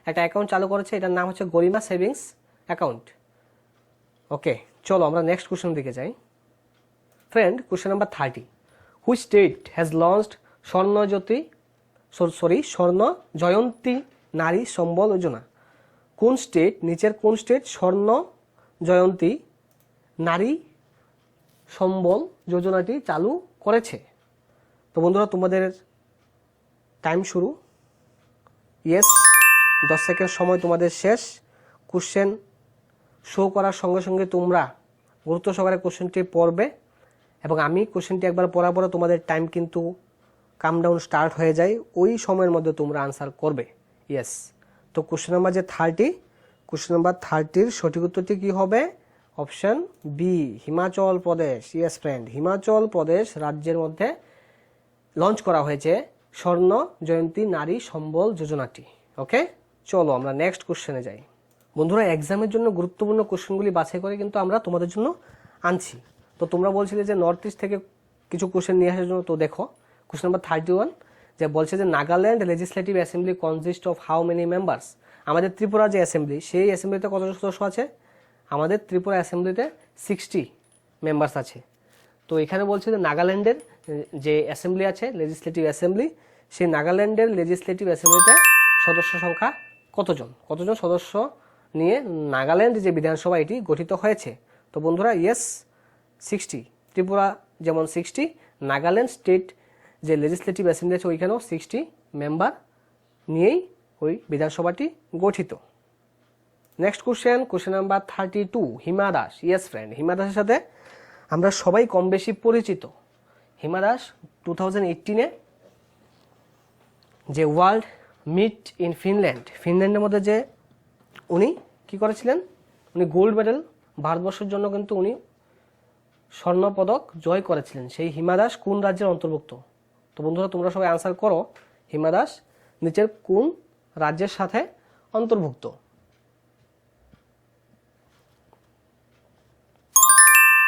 একটা অ্যাকাউন্ট চালু করেছে, এটার নাম হচ্ছে গরিমা সেভিংস অ্যাকাউন্ট। ওকে, চলো আমরা নেক্সট কোশ্চেন দিকে যাই। Friend, question number 30, which state has launched স্বর্ণ জয়ন্তী নারী সম্বল যোজনা। কোন স্টেট, নিচের কোন স্টেট স্বর্ণ জয়ন্তী নারী সম্বল যোজনাটি চালু করেছে। তো বন্ধুরা তোমাদের টাইম শুরু, ইয়েস, 10 সেকেন্ড সময় তোমাদের শেষ। কোশ্চেন শো করার সঙ্গে সঙ্গে তোমরা গুরুত্ব সহকারে কোশ্চেনটি পড়বে এবং আমি কোশ্চেনটি একবার পড়ার পরে তোমাদের টাইম কিন্তু কামডাউন স্টার্ট হয়ে যায়, ওই সময়ের মধ্যে তোমরা আনসার করবে। ইয়েস, তো কোশ্চেন নাম্বার যে 30, কোশ্চেন নাম্বার 30-র সঠিক উত্তরটি কী হবে? Option B, Himachal Pradesh. Yes friend, Himachal Pradesh রাজ্যের মধ্যে লঞ্চ করা হয়েছে স্বর্ণ জয়ন্তী নারী সম্বল যোজনাটি। ওকে, চলো আমরা নেক্সট কোশ্চেনে যাই। বন্ধুরা, এক্সামের জন্য গুরুত্বপূর্ণ কোশ্চেনগুলি বাছাই করে কিন্তু আমরা তোমাদের জন্য আনছি। তো তোমরা বলছিলে যে নর্থ ইস্ট থেকে কিছু কোশ্চেন নিয়ে আসার জন্য। তো দেখো কোশ্চেন নাম্বার 31 যে বলছে যে Nagaland legislative assembly consist of how many members. আমাদের ত্রিপুরা যে অ্যাসেম্বলি, সেই অ্যাসেম্বলিতে কতজন সদস্য আছে? আমাদের ত্রিপুরা অ্যাসেম্বলিতে 60 মেম্বার্স আছে। তো এখানে বলছে যে নাগাল্যান্ডের যে অ্যাসেম্বলি আছে, লেজিসলেটিভ অ্যাসেম্বলি, সেই নাগাল্যান্ডের লেজিসলেটিভ অ্যাসেম্বলিতে সদস্য সংখ্যা কতজন সদস্য নিয়ে নাগাল্যান্ড যে বিধানসভা এটি গঠিত হয়েছে? তো বন্ধুরা, ইয়েস 60। ত্রিপুরা যেমন 60, নাগাল্যান্ড স্টেট যে লেজিসলেটিভ অ্যাসেম্বলি আছে ওইখানেও 60 মেম্বার নিয়েই ওই বিধানসভাটি গঠিত। Next question number 32, Hima Das. Yes friend, হিমা দাসের সাথে আমরা সবাই কম বেশি পরিচিত। হিমা দাস 2018-এ যে ওয়ার্ল্ড মিট ইন ফিনল্যান্ডের মধ্যে যে উনি কি করেছিলেন, উনি গোল্ড মেডেল ভারতবর্ষের জন্য কিন্তু উনি স্বর্ণপদক জয় করেছিলেন। সেই হিমা দাস কোন রাজ্যের অন্তর্ভুক্ত? তো বন্ধুরা, তোমরা সবাই আনসার করো, হিমা দাস নিচের কোন রাজ্যের সাথে অন্তর্ভুক্ত?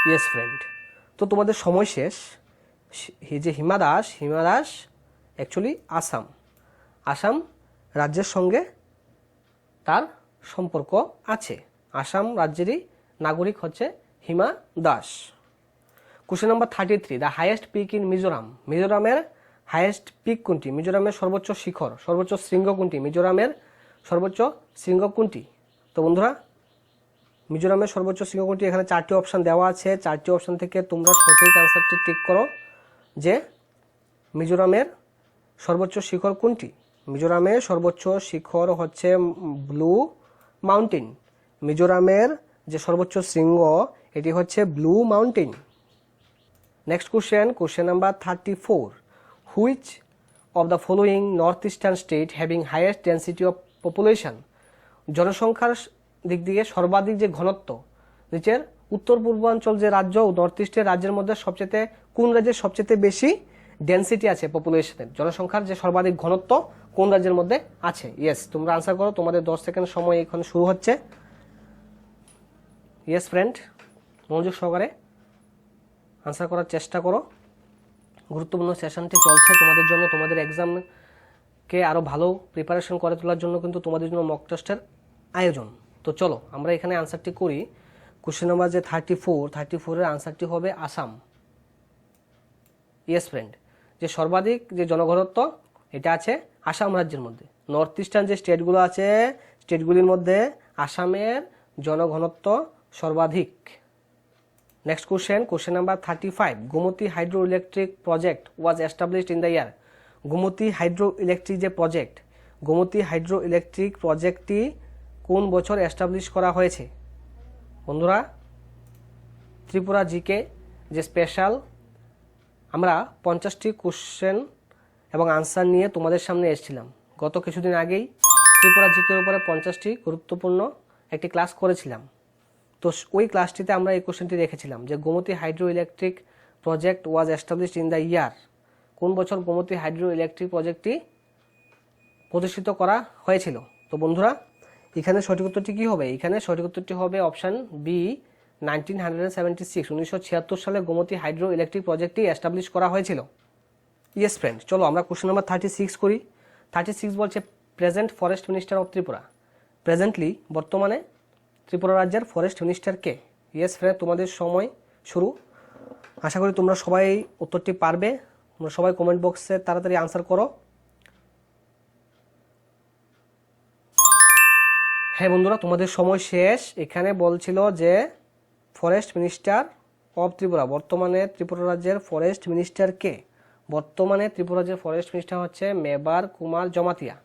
ইয়েস ফ্রেন্ড, তো তোমাদের সময় শেষ। যে হিমা দাস অ্যাকচুয়ালি আসাম রাজ্যের সঙ্গে তার সম্পর্ক আছে। আসাম রাজ্যেরই নাগরিক হচ্ছে Hima Das. Question number 33, the highest peak in Mizoram. মিজোরামের হাইয়েস্ট পিক কোনটি? মিজোরামের সর্বোচ্চ শিখর, সর্বোচ্চ শৃঙ্গ কোনটি? মিজোরামের সর্বোচ্চ শৃঙ্গ কোনটি? তো বন্ধুরা, মিজোরামের সর্বোচ্চ শৃঙ্গ কোনটি? এখানে 4টি অপশান দেওয়া আছে। 4টি অপশান থেকে তোমরা সঠিক অ্যান্সারটি টিক করো যে মিজোরামের সর্বোচ্চ শিখর কোনটি? মিজোরামের সর্বোচ্চ শিখর হচ্ছে ব্লু মাউন্টেন। মিজোরামের যে সর্বোচ্চ শৃঙ্গ এটি হচ্ছে blue mountain. Next question number 34, which of the following north eastern state having highest density of population. জনসংখ্যার দিক দিয়ে সর্বাধিক যে ঘনত্ব, নিচের উত্তর পূর্বাঞ্চল যে রাজ্য, নর্থ ইস্টের রাজ্যের মধ্যে কোন রাজ্যের সবচেয়ে বেশি ডেন্সিটি আছে পপুলেশনের, জনসংখ্যার যে সর্বাধিক ঘনত্ব কোন রাজ্যের মধ্যে আছে? ইয়েস, তোমরা আনসার করো, তোমাদের 10 সেকেন্ড সময় এখন শুরু হচ্ছে। ইয়েস ফ্রেন্ড, মনোযোগ সহকারে আনসার করার চেষ্টা করো। গুরুত্বপূর্ণ সেশনটি চলছে তোমাদের জন্য, তোমাদের এক্সামকে আরও ভালো প্রিপারেশন করে তোলার জন্য কিন্তু তোমাদের জন্য মক টেস্টের আয়োজন। তো চলো আমরা এখানে আনসারটি করি। কোশ্চেন নাম্বার যে 34-এর আনসারটি হবে আসাম। ইয়েস ফ্রেন্ড, যে সর্বাধিক যে জনঘনত্ব এটা আছে আসাম রাজ্যের মধ্যে। নর্থ ইস্টার্ন যে স্টেটগুলো আছে, স্টেটগুলির মধ্যে আসামের জনঘনত্ব সর্বাধিক। Next question number 35, Gomati hydro electric project was established in the year. Gomati hydro electric যে প্রজেক্ট, গোমতী হাইড্রো ইলেকট্রিক প্রজেক্টটি কোন বছর এস্টাবলিশ করা হয়েছে? বন্ধুরা, ত্রিপুরা জিকে যে স্পেশাল আমরা 50টি কোশ্চেন এবং আনসার নিয়ে তোমাদের সামনে এসেছিলাম। গত কিছুদিন আগেই ত্রিপুরা জিকের উপরে 50টি গুরুত্বপূর্ণ একটি ক্লাস করেছিলাম। তো ওই ক্লাসটিতে আমরা এই কোশ্চেনটি রেখেছিলাম যে Gomati hydro electric project was established in the year. কোন বছর গোমতী হাইড্রো ইলেকট্রিক প্রজেক্টটি প্রতিষ্ঠিত করা হয়েছিল? তো বন্ধুরা, এখানে সঠিক উত্তরটি কী হবে? এখানে সঠিক উত্তরটি হবে অপশান বি, 1976। 1976 সালে গোমতী হাইড্রো ইলেকট্রিক প্রজেক্টটি এস্টাবলিশ করা হয়েছিল। ইয়েস ফ্রেন্ড, চলো আমরা কোশ্চেন নাম্বার 36 করি। 36 বলছে present forest minister of Tripura. Presently বর্তমানে ত্রিপুরা রাজ্যের ফরেস্ট মিনিস্টার কে? ইয়েস ফ্রেন্ড, তোমাদের সময় শুরু। আশা করি তোমরা সবাই উত্তরটি পারবে। তোমরা সবাই কমেন্ট বক্সে তাড়াতাড়ি আনসার করো। হ্যাঁ বন্ধুরা, তোমাদের সময় শেষ। এখানে বলছিল যে ফরেস্ট মিনিস্টার অফ ত্রিপুরা, বর্তমানে ত্রিপুরা রাজ্যের ফরেস্ট মিনিস্টার কে? বর্তমানে ত্রিপুরা রাজ্যের ফরেস্ট মিনিস্টার হচ্ছে মেবার কুমার জমাতিয়া।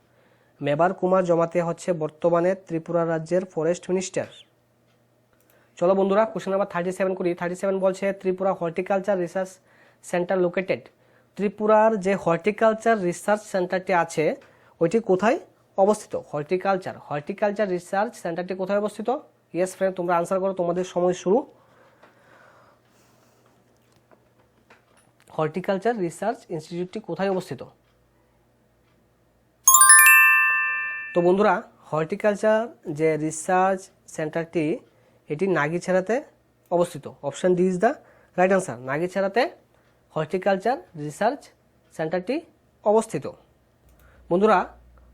মেবার কুমার জমাতে হচ্ছে বর্তমানে ত্রিপুরা রাজ্যের ফরেস্ট মিনিস্টার। চলো বন্ধুরা কোশ্চেন নাম্বার 37 করি। 37 বলছে Tripura horticulture research centre located. ত্রিপুরার যে হর্টিকালচার রিসার্চ সেন্টারটি আছে ওইটি কোথায় অবস্থিত? হর্টিকালচার রিসার্চ সেন্টারটি কোথায় অবস্থিত? ইয়েস ফ্রেন্ড, তোমরা আনসার করো, তোমাদের সময় শুরু। হর্টিকালচার রিসার্চ ইনস্টিটিউটটি কোথায় অবস্থিত? তো বন্ধুরা হর্টিকালচার যে রিসার্চ সেন্টারটি এটি নাগিছাড়াতে অবস্থিত। Option D is the right answer. নাগিছাড়াতে হর্টিকালচার রিসার্চ সেন্টারটি অবস্থিত। বন্ধুরা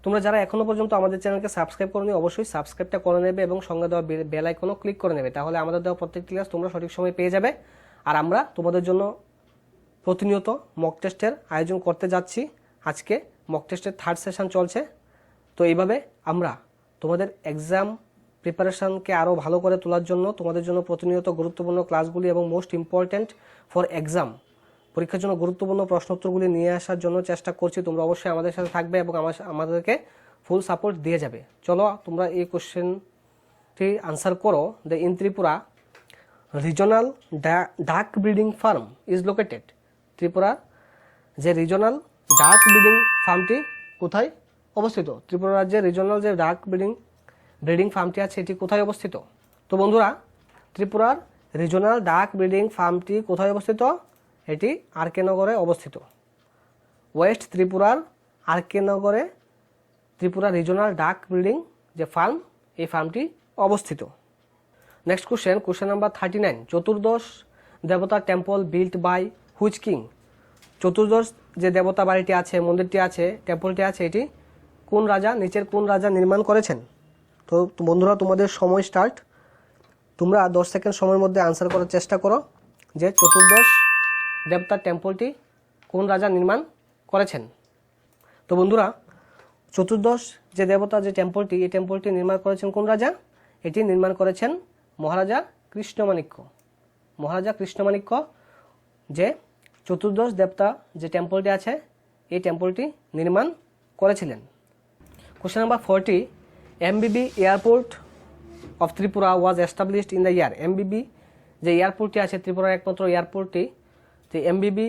তোমরা যারা এখনো পর্যন্ত আমাদের চ্যানেলকে সাবস্ক্রাইব করোনি অবশ্যই সাবস্ক্রাইবটা করে নেবে এবং সঙ্গে দেওয়া বেল আইকনও ক্লিক করে নেবে, তাহলে আমাদের দেওয়া প্রত্যেকটি ক্লাস তোমরা সঠিক সময় পেয়ে যাবে। আর আমরা তোমাদের জন্য প্রতিনিয়ত মক টেস্টের আয়োজন করতে যাচ্ছি। আজকে মক টেস্টের 3rd সেশন চলছে। তো এইভাবে আমরা তোমাদের এক্সাম প্রিপারেশনকে আরও ভালো করে তোলার জন্য তোমাদের জন্য প্রতিনিয়ত গুরুত্বপূর্ণ ক্লাসগুলি এবং মোস্ট ইম্পর্ট্যান্ট ফর এক্সাম পরীক্ষার জন্য গুরুত্বপূর্ণ প্রশ্নোত্তরগুলি নিয়ে আসার জন্য চেষ্টা করছি। তোমরা অবশ্যই আমাদের সাথে থাকবে এবং আমাদেরকে ফুল সাপোর্ট দিয়ে যাবে। চলো তোমরা এই কোশ্চেনটি আনসার করো। The in Tripura regional duck breeding farm is located. Tripura যে রিজনাল ডাক ব্রিডিং ফার্মটি কোথায় অবস্থিত? ত্রিপুরা রাজ্যের রিজনাল যে ডাক ব্রিডিং ফার্মটি আছে এটি কোথায় অবস্থিত? তো বন্ধুরা ত্রিপুরার রিজনাল ডাক ব্রিডিং ফার্মটি কোথায় অবস্থিত? এটি আরকে নগরে অবস্থিত। ওয়েস্ট ত্রিপুরার আরকে নগরে ত্রিপুরা রিজনাল ডাক ব্রিডিং যে ফার্ম এই ফার্মটি অবস্থিত। Next question number 39। চতুর্দশ দেবতা temple built by which king. চতুর্দশ যে দেবতা বাড়িটি আছে, মন্দিরটি আছে, টেম্পলটি আছে, এটি কোন রাজা, নিচের কোন রাজা নির্মাণ করেছেন? তো বন্ধুরা তোমাদের সময় স্টার্ট। তোমরা 10 সেকেন্ড সময়ের মধ্যে আনসার করার চেষ্টা করো যে চতুর্দশ দেবতার টেম্পলটি কোন রাজা নির্মাণ করেছেন। তো বন্ধুরা চতুর্দশ যে দেবতা যে টেম্পলটি এই টেম্পলটি নির্মাণ করেছেন কোন রাজা? এটি নির্মাণ করেছেন মহারাজা কৃষ্ণমাণিক্য। মহারাজা কৃষ্ণমাণিক্য যে চতুর্দশ দেবতা যে টেম্পলটি আছে এই টেম্পলটি নির্মাণ করেছিলেন। Question number 40। MBB airport of Tripura was established in the year. MBB যে এয়ারপোর্টটি আছে ত্রিপুরার একমাত্র এয়ারপোর্টটি, যে এমবিবি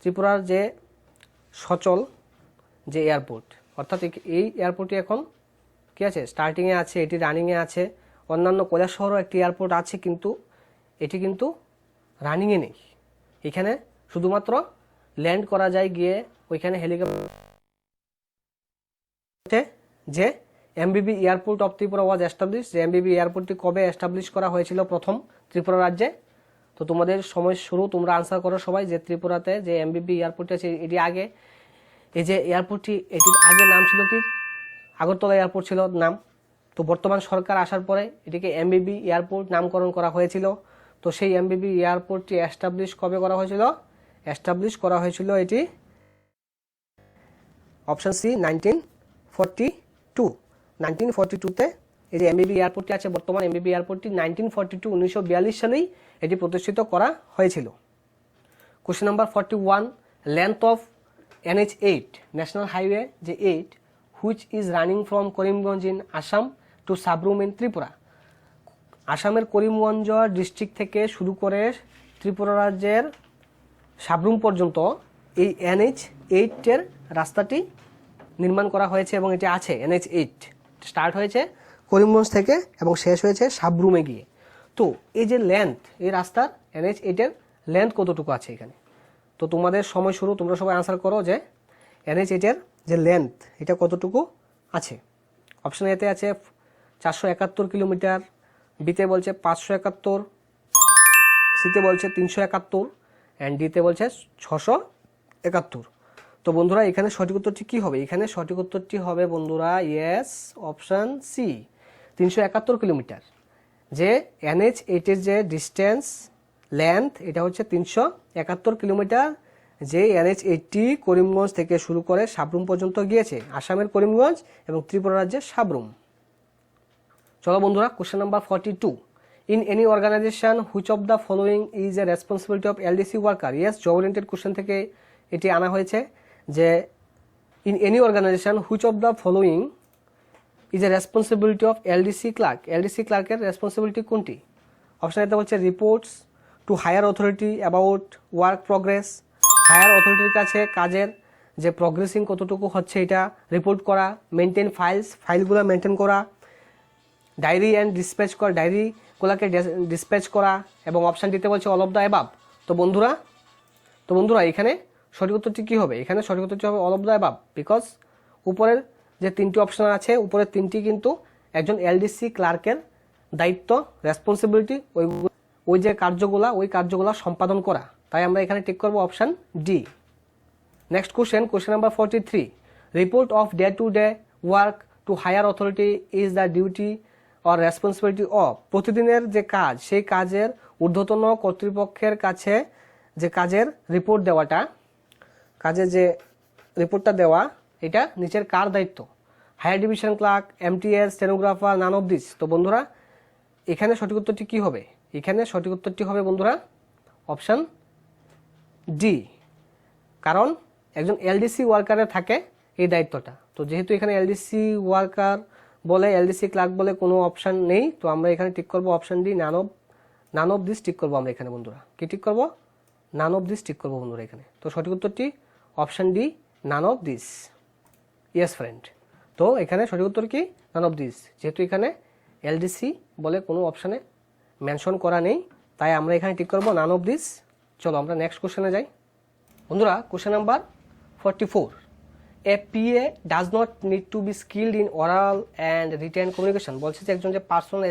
ত্রিপুরার যে সচল যে এয়ারপোর্ট, অর্থাৎ এই এয়ারপোর্টটি এখন কি আছে, স্টার্টিংয়ে আছে, এটি রানিংয়ে আছে। অন্যান্য কৈলাসহরও একটি এয়ারপোর্ট আছে কিন্তু এটি কিন্তু রানিংয়ে নেই। এখানে শুধুমাত্র ল্যান্ড করা যায় গিয়ে ওইখানে হেলিকপ্টার। যে MBB airport of Tripura was establish, যে এমবিবি এয়ারপোর্টটি কবে এস্টাবলিশ করা হয়েছিল প্রথম ত্রিপুরা রাজ্যে? তো তোমাদের সময় শুরু, তোমরা আনসার করো সবাই যে ত্রিপুরাতে যে এমবিবি এয়ারপোর্টটি আছে এটি আগে, এই যে এয়ারপোর্টটি এটির আগে নাম ছিল কি? আগরতলা এয়ারপোর্ট ছিল নাম। তো বর্তমান সরকার আসার পরে এটিকে এমবিবি এয়ারপোর্ট নামকরণ করা হয়েছিল। তো সেই এমবিবি এয়ারপোর্টটি এস্টাবলিশ কবে করা হয়েছিল? এস্টাবলিশ করা হয়েছিল এটি অপশন সি 1942। 1942-তে এই যে এমবিবি এয়ারপোর্টটি আছে বর্তমান এমবিবি এয়ারপোর্টটি 1942 সালেই এটি প্রতিষ্ঠিত করা হয়েছিল। Question number 41। Length of NH8 national highway যে 8 which is running from Karimganj in Assam to Sabroom in Tripura. আসামের করিমগঞ্জ ডিস্ট্রিক্ট থেকে শুরু করে ত্রিপুরা রাজ্যের সাবরুম পর্যন্ত এই NH8-এর রাস্তাটি নির্মাণ করা হয়েছে এবং এটি আছে। NH8 স্টার্ট হয়েছে করিমগঞ্জ থেকে এবং শেষ হয়েছে সাবরুমে গিয়ে। তো এই যে লেন্থ, এই রাস্তার NH8-এর লেন্থ কতটুকু আছে এখানে? তো তোমাদের সময় শুরু, তোমরা সবাই আনসার করো যে NH8-এর যে লেন্থ এটা কতটুকু আছে। অপশন এতে আছে 471 কিলোমিটার, বিতে বলছে 571, সিতে বলছে 371 অ্যান্ড ডিতে বলছে 671। তো বন্ধুরা এখানে সঠিক উত্তরটি কী হবে? এখানে সঠিক উত্তরটি হবে বন্ধুরা ইয়েস অপশান সি 371 কিলোমিটার। যে NH8-এর যে ডিস্টেন্স লেন্থ এটা হচ্ছে 371 কিলোমিটার। যে NH8টি করিমগঞ্জ থেকে শুরু করে সাবরুম পর্যন্ত গিয়েছে, আসামের করিমগঞ্জ এবং ত্রিপুরা রাজ্যের সাবরুম। চলো বন্ধুরা question number 42। In any organisation which of the following is a responsibility of LDC worker. Yes job oriented question থেকে এটি আনা হয়েছে যে in any organisation which of the following is a responsibility of LDC clerk, LDC ক্লার্কের responsibility কোনটি? Option এতে বলছে reports to higher authority about work progress, higher অথরিটির কাছে কাজের যে প্রগ্রেসিং কতটুকু হচ্ছে এটা রিপোর্ট করা, মেনটেন ফাইলস, ফাইলগুলো মেনটেন করা, ডায়েরি অ্যান্ড ডিসপ্যাচ করা, ডায়েরিগুলোকে ডিসপ্যাচ করা, এবং অপশান দিতে বলছে অল অফ দ্য অ্যাবাভ। তো বন্ধুরা এখানে সঠিক উত্তরটি কী হবে? এখানে সঠিক উত্তরটি হবে all of the above, because উপরের যে তিনটি অপশান আছে উপরের তিনটি কিন্তু একজন এলডিসি ক্লার্কের দায়িত্ব, রেসপন্সিবিলিটি, ওই যে কার্যগুলা সম্পাদন করা। তাই আমরা এখানে টিক করবো option D. Next question number 43, report of day to day work to higher authority is the duty or responsibility of, প্রতিদিনের যে কাজ সেই কাজের ঊর্ধ্বতন কর্তৃপক্ষের কাছে যে কাজের রিপোর্ট দেওয়াটা, কাজের যে রিপোর্টটা দেওয়া, এটা নিচের কার দায়িত্ব? Higher division clerk, MTS, stenographer, none of this. তো বন্ধুরা এখানে সঠিক উত্তরটি কী হবে? এখানে সঠিক উত্তরটি হবে বন্ধুরা অপশান ডি, কারণ একজন এলডিসি ওয়ার্কারের থাকে এই দায়িত্বটা। তো যেহেতু এখানে এলডিসি ওয়ার্কার বলে, এলডিসি ক্লার্ক বলে কোনো অপশান নেই, তো আমরা এখানে টিক করবো option D, naan of this tick করবো আমরা এখানে বন্ধুরা। কি টিক করবো? নান অফ দিস টিক করবো বন্ধুরা এখানে। তো সঠিক উত্তরটি option D, naan of this. Yes friend, তো এখানে সঠিক উত্তর কি? নান অফ দিস। যেহেতু এখানে এলডিসি বলে কোনো অপশানে মেনশন করা নেই, তাই আমরা এখানে টিক করবো নান অফ দিস। চলো আমরা নেক্সট কোশ্চেনে যাই। বন্ধুরা question number 44, a PA does not need to be skilled in oral and written communication. বলছে যে একজন যে পার্সোনাল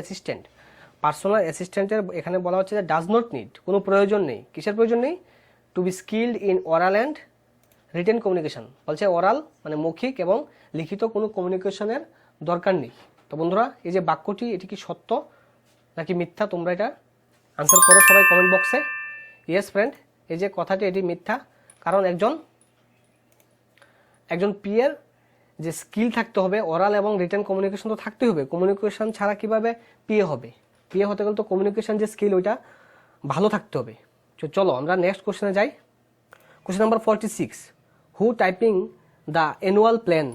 অ্যাসিস্ট্যান্টের এখানে বলা হচ্ছে যে ডাজ নট নিড, কোনো প্রয়োজন নেই। কিসের প্রয়োজন নেই? To be skilled in oral and written communication. বলছে ওরাল মানে মৌখিক এবং লিখিত কোনো কমিউনিকেশনের দরকার নেই। তো বন্ধুরা এই যে বাক্যটি, এটি কি সত্য নাকি মিথ্যা? তোমরা এটা আনসার করো সবাই কমেন্ট বক্সে। ইয়েস ফ্রেন্ড, এই যে কথাটি এটি মিথ্যা, কারণ একজন পিএর যে স্কিল থাকতে হবে, ওরাল এবং রিটেন কমিউনিকেশন তো থাকতেই হবে। কমিউনিকেশন ছাড়া কিভাবে পিএ হবে? পিএ হতে গেলে তো কমিউনিকেশন যে স্কিল ওইটা ভালো থাকতে হবে। চলো আমরা নেক্সট কোশ্চেনে যাই। Question number 46, who typing the annual plan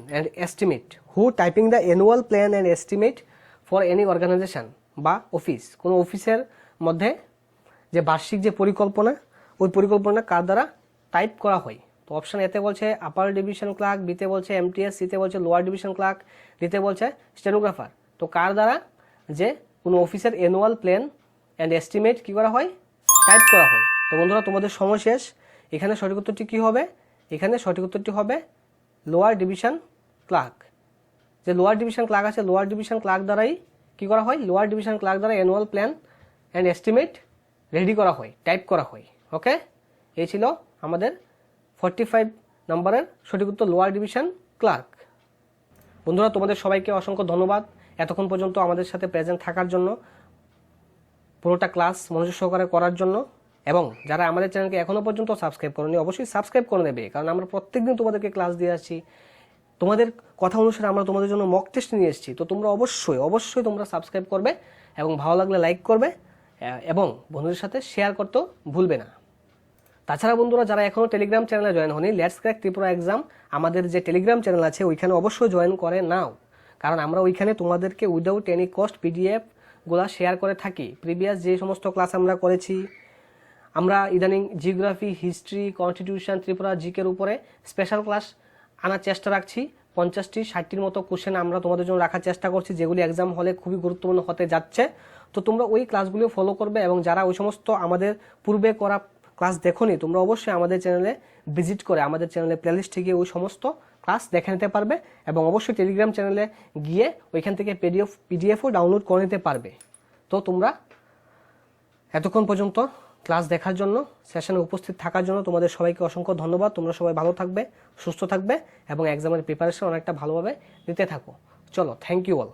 and estimate for any organization বা অফিস, কোনো অফিসের মধ্যে যে বার্ষিক যে পরিকল্পনা, ওই পরিকল্পনা কার দ্বারা টাইপ করা হয়? তো অপশান এতে বলছে আপার ডিভিশন ক্লার্ক, বিতে বলছে এমটিএস, সিতে বলছে লোয়ার ডিভিশন ক্লার্ক, ডিতে বলছে স্টেনোগ্রাফার। তো কার দ্বারা যে কোনো অফিসের অ্যানুয়াল প্ল্যান অ্যান্ড এস্টিমেট কী করা হয়? টাইপ করা হয়। তো বন্ধুরা তোমাদের সময় শেষ। এখানে সঠিক উত্তরটি কী হবে? এখানে সঠিক উত্তরটি হবে লোয়ার ডিভিশন ক্লার্ক। যে লোয়ার ডিভিশন ক্লার্ক আছে, লোয়ার ডিভিশন ক্লার্ক দ্বারাই কী করা হয়? লোয়ার ডিভিশন ক্লার্ক দ্বারা annual plan and estimate ready করা হয়, টাইপ করা হয়। ওকে, এই ছিল আমাদের 45 নম্বরের সঠিক উত্তর, লোয়ার ডিভিশন ক্লার্ক। বন্ধুরা তোমাদের সবাইকে অসংখ্য ধন্যবাদ এতক্ষণ পর্যন্ত আমাদের সাথে প্রেজেন্ট থাকার জন্য, পুরোটা ক্লাস মনোযোগ সহকারে করার জন্য। এবং যারা আমাদের চ্যানেলকে এখনও পর্যন্ত সাবস্ক্রাইব করোনি অবশ্যই সাবস্ক্রাইব করে নেবে, কারণ আমরা প্রত্যেকদিন তোমাদেরকে ক্লাস দিয়ে আসছি। তোমাদের কথা অনুসারে আমরা তোমাদের জন্য মক টেস্ট নিয়ে এসেছি। তো তোমরা অবশ্যই তোমরা সাবস্ক্রাইব করবে এবং ভালো লাগলে লাইক করবে এবং বন্ধুদের সাথে শেয়ার করতেও ভুলবে না। তাছাড়া বন্ধুরা যারা এখনও টেলিগ্রাম চ্যানেলে জয়েন হয়নি, লেটস ক্র্যাক ত্রিপুরা এক্সাম আমাদের যে টেলিগ্রাম চ্যানেল আছে ওইখানে অবশ্যই জয়েন করে নাও, কারণ আমরা ওইখানে তোমাদেরকে উইদাউট এনি কস্ট পিডিএফগুলো শেয়ার করে থাকি। প্রিভিয়াস যে সমস্ত ক্লাস আমরা করেছি, আমরা ইদানিং জিওগ্রাফি, হিস্ট্রি, কনস্টিটিউশন, ত্রিপুরা জিকের উপরে স্পেশাল ক্লাস আনার চেষ্টা রাখছি। 50টি 60টির মতো কোশ্চেন আমরা তোমাদের জন্য রাখার চেষ্টা করছি, যেগুলি এক্সাম হলে খুবই গুরুত্বপূর্ণ হতে যাচ্ছে। তো তোমরা ওই ক্লাসগুলো ফলো করবে, এবং যারা ওই সমস্ত আমাদের পূর্বে করা ক্লাস দেখোনি তোমরা অবশ্যই আমাদের চ্যানেলে ভিজিট করে আমাদের চ্যানেলে প্লেলিস্টে গিয়ে ওই সমস্ত ক্লাস দেখে নিতে পারবে, এবং অবশ্যই টেলিগ্রাম চ্যানেলে গিয়ে ওইখান থেকে পিডিএফও ডাউনলোড করে নিতে পারবে। তো তোমরা এতক্ষণ পর্যন্ত ক্লাস দেখার জন্য, সেশনে উপস্থিত থাকার জন্য তোমাদের সবাইকে অসংখ্য ধন্যবাদ। তোমরা সবাই ভালো থাকবে, সুস্থ থাকবে এবং এক্সামের প্রিপারেশন অনেকটা ভালোভাবে নিতে থাকো। চলো, থ্যাংক ইউ অল।